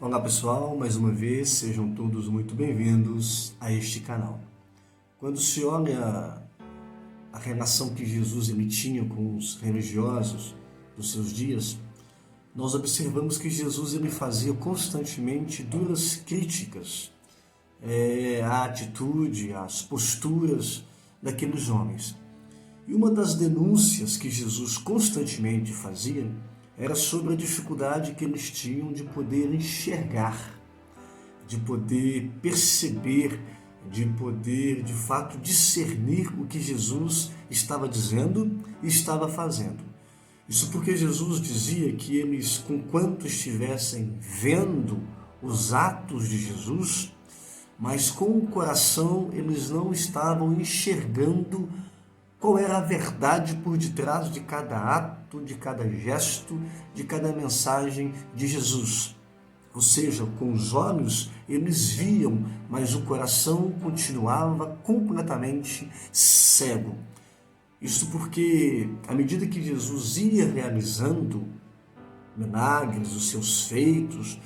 Olá pessoal, mais uma vez, sejam todos muito bem-vindos a este canal. Quando se olha a relação que Jesus ele tinha com os religiosos dos seus dias, nós observamos que Jesus ele fazia constantemente duras críticas à atitude, às posturas daqueles homens. E uma das denúncias que Jesus constantemente fazia era sobre a dificuldade que eles tinham de poder enxergar, de poder perceber, de poder, de fato, discernir o que Jesus estava dizendo e estava fazendo. Isso porque Jesus dizia que eles, conquanto estivessem vendo os atos de Jesus, mas com o coração eles não estavam enxergando qual era a verdade por detrás de cada ato, de cada gesto, de cada mensagem de Jesus. Ou seja, com os olhos eles viam, mas o coração continuava completamente cego. Isso porque, à medida que Jesus ia realizando milagres, os seus feitos,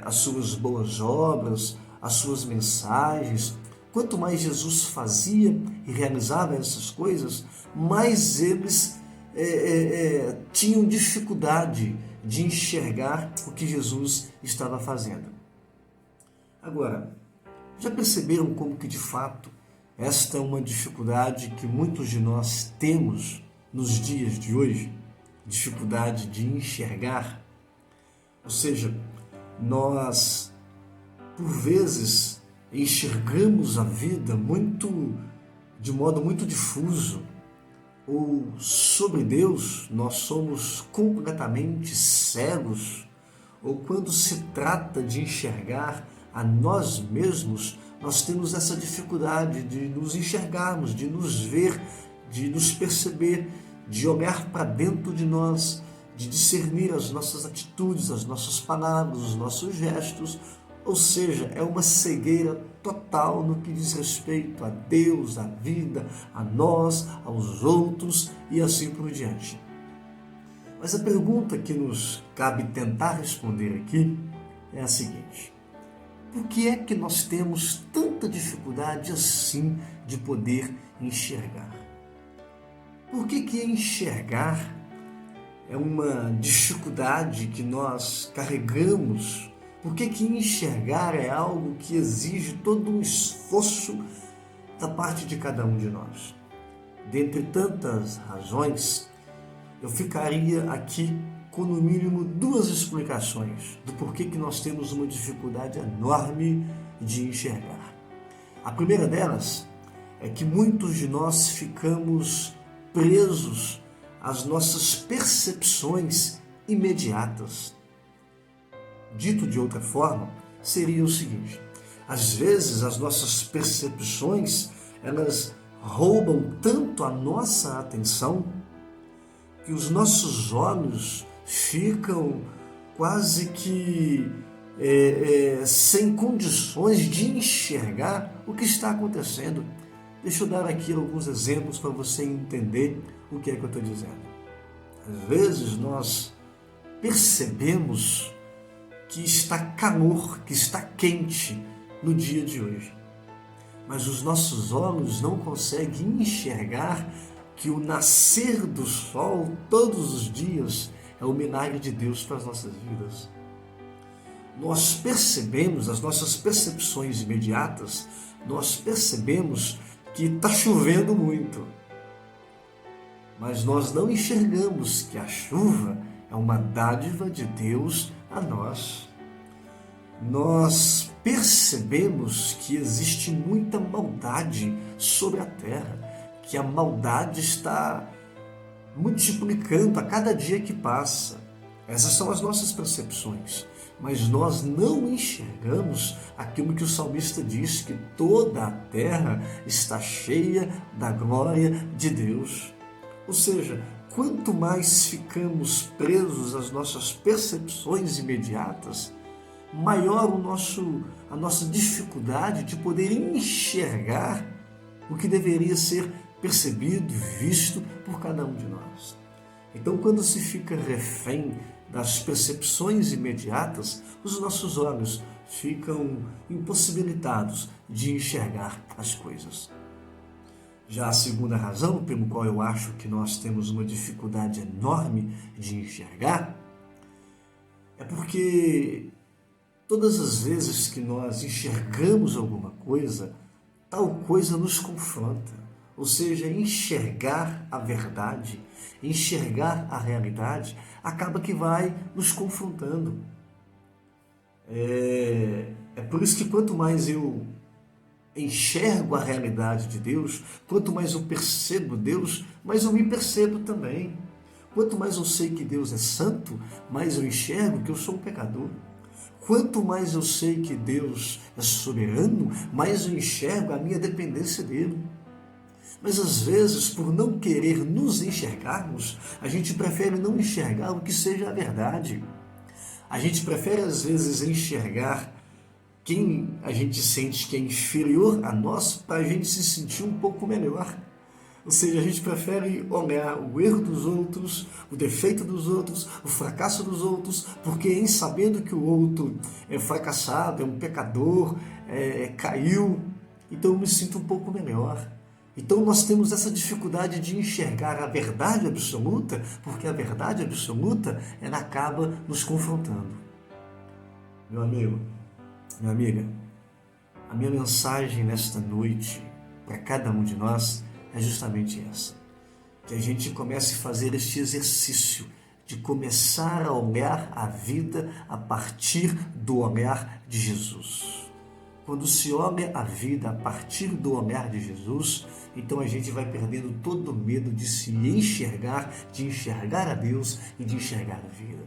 as suas boas obras, as suas mensagens, quanto mais Jesus fazia e realizava essas coisas, mais eles tinham dificuldade de enxergar o que Jesus estava fazendo. Agora, já perceberam como que de fato esta é uma dificuldade que muitos de nós temos nos dias de hoje? Dificuldade de enxergar? Ou seja, nós, por vezes, enxergamos a vida de modo muito difuso, ou sobre Deus nós somos completamente cegos, ou quando se trata de enxergar a nós mesmos, nós temos essa dificuldade de nos enxergarmos, de nos ver, de nos perceber, de olhar para dentro de nós, de discernir as nossas atitudes, as nossas palavras, os nossos gestos. Ou seja, é uma cegueira total no que diz respeito a Deus, à vida, a nós, aos outros e assim por diante. Mas a pergunta que nos cabe tentar responder aqui é a seguinte: por que é que nós temos tanta dificuldade assim de poder enxergar? Por que enxergar é uma dificuldade que nós carregamos? Por que enxergar é algo que exige todo um esforço da parte de cada um de nós? Dentre tantas razões, eu ficaria aqui com no mínimo duas explicações do porquê que nós temos uma dificuldade enorme de enxergar. A primeira delas é que muitos de nós ficamos presos às nossas percepções imediatas. Dito de outra forma, seria o seguinte: às vezes as nossas percepções, elas roubam tanto a nossa atenção que os nossos olhos ficam quase que sem condições de enxergar o que está acontecendo. Deixa eu dar aqui alguns exemplos para você entender o que é que eu estou dizendo. Às vezes nós percebemos que está calor, que está quente no dia de hoje. Mas os nossos olhos não conseguem enxergar que o nascer do sol todos os dias é o milagre de Deus para as nossas vidas. Nós percebemos, as nossas percepções imediatas, nós percebemos que está chovendo muito. Mas nós não enxergamos que a chuva é uma dádiva de Deus a nós. Nós percebemos que existe muita maldade sobre a terra, que a maldade está multiplicando a cada dia que passa. Essas são as nossas percepções, mas nós não enxergamos aquilo que o salmista diz, que toda a terra está cheia da glória de Deus. Ou seja, quanto mais ficamos presos às nossas percepções imediatas, maior a nossa dificuldade de poder enxergar o que deveria ser percebido, visto por cada um de nós. Então, quando se fica refém das percepções imediatas, os nossos olhos ficam impossibilitados de enxergar as coisas. Já a segunda razão pelo qual eu acho que nós temos uma dificuldade enorme de enxergar é porque todas as vezes que nós enxergamos alguma coisa, tal coisa nos confronta. Ou seja, enxergar a verdade, enxergar a realidade, acaba que vai nos confrontando. É por isso que quanto mais eu enxergo a realidade de Deus, quanto mais eu percebo Deus, mais eu me percebo também. Quanto mais eu sei que Deus é santo, mais eu enxergo que eu sou um pecador. Quanto mais eu sei que Deus é soberano, mais eu enxergo a minha dependência dele. Mas às vezes, por não querer nos enxergarmos, a gente prefere não enxergar o que seja a verdade. A gente prefere às vezes enxergar quem a gente sente que é inferior a nós para a gente se sentir um pouco melhor. Ou seja, a gente prefere olhar o erro dos outros, o defeito dos outros, o fracasso dos outros, porque em sabendo que o outro é fracassado, é um pecador, caiu, então eu me sinto um pouco melhor. Então nós temos essa dificuldade de enxergar a verdade absoluta, porque a verdade absoluta, ela acaba nos confrontando. Meu amigo, minha amiga, a minha mensagem nesta noite para cada um de nós é justamente essa. Que a gente comece a fazer este exercício de começar a olhar a vida a partir do olhar de Jesus. Quando se olha a vida a partir do olhar de Jesus, então a gente vai perdendo todo o medo de se enxergar, de enxergar a Deus e de enxergar a vida.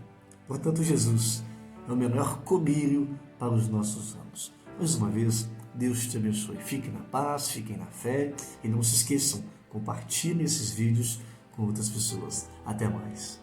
Portanto, Jesus é o melhor colírio para os nossos anos. Mais uma vez, Deus te abençoe. Fiquem na paz, fiquem na fé e não se esqueçam, compartilhem esses vídeos com outras pessoas. Até mais.